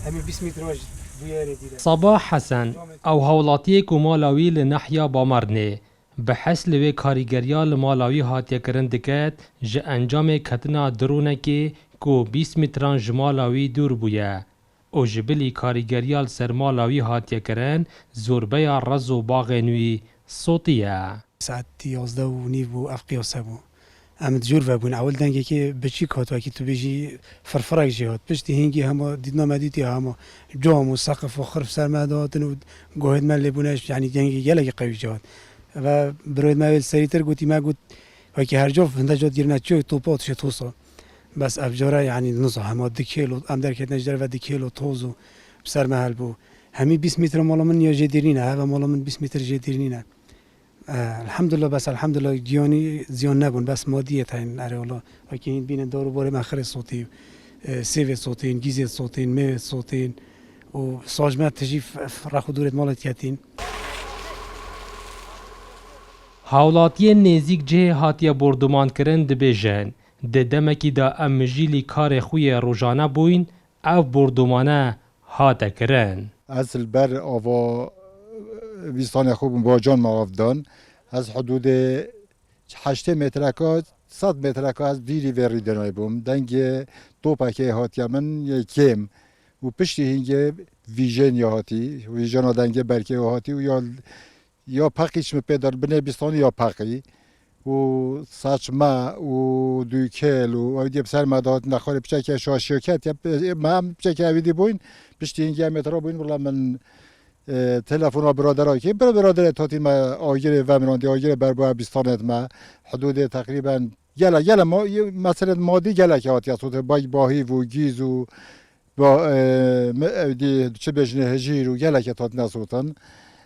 همین 20 متر واج بویاری دیره. صباح حسن او هولاتیه کو مالاوی لنحیا بامرنه به حسل و کاریگریا لمالاوی هاتیه کرن دکت جه انجام کتنا درونه که کو 20 متران جمالاوی دور بویه او جبلی کاریگریال سرمالاوی هاتیه کرن زوربه رز و باغ نوی صوتیه ساعت 11 و نیو بو اف قیاسه بو امد جور و بون اول دنگه که بچی کات و که تو بجی فرفرک جهات پشتی هنگی همه دیدنا مدیتی همه جام و سقف و خرف سر مداتن و گوهد من لبونش یعنی دنگه گلک قوی جهات و بروید ما سریتر گوتی ما گوت و که هر جا فنده جات گیر نچوی توپات شد توسا بس افجاره یعنی نزا همه 2 کیلو ام درکت نجدر و 2 کیلو توزو بسر محل بو همین 20 متر مالا من یا جدیرینه و مالا من 20 متر جدیرینه الحمدلله بس الحمدلله گیانی زیان نبون بس مادیه تاین اره الله و که این بین دارو باره مخر صوتی سیو صوتین گیزه صوتین می صوتین و ساجمت تجیف رخو دورت مالت کتین هاولاتیه نزیک جه هاتیه بردمان کرن دبیجن ده دمکی دا امجیلی کار خوی روزانه بوین او بردمانه هاته کرن از بر آوا ویستان خوب با جان معافدان از حدود 8 مترکات 100 مترکات از بیری وری دنای بوم دنگ دو پکه هاتیا من یکم و پشتی هنگه ویژن یا هاتی ویژن دنگ برکه هاتی و یا پاکیش میپدر بنه بیستان یا پاکی و ساچما و دوکل و دیپ سر مداد نخوره بچه شاشیکت یا من بچه ویدی بوین پشتی هنگه مترا بوین ولی من تلفن برادرای که برادر تاتی ما آگر و مناندی آگر بربا بیستانت ما حدود تقریبا یلا ما مثلا مادی گله که هاتی صوت باهی و گیز و با دی چه بجنه هجیر و گله که تات نسوتن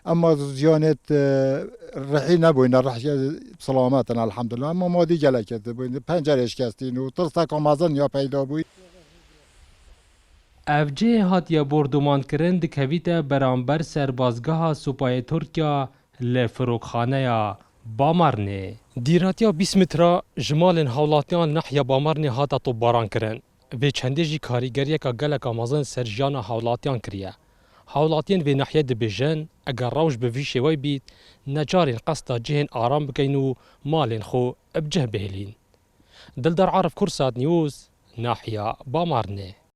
اما زیانت رحی نبوین رحی سلامتن الحمدلله اما مادی گله که بوین پنجرهش کستین و ترسا کامازن یا پیدا بوی افجه هاتیه بردمان کرن دکویت برانبر سربازگاه سپاه ترکیا لفروخانه بامرنه دیراتیا 20 متر جمال هولاتیان نحیا بامرنه هاتا طباران کرن و چنده جی کاریگریه که گلک آمازن سرجان هولاتیان کریه هولاتیان و نحیه دبیجن اگر روش به وی شوی بید نجارین قصد جهن آرام بکین و مالین خو ابجه بهلین دلدر عارف کرسات نیوز ناحیه بامرنه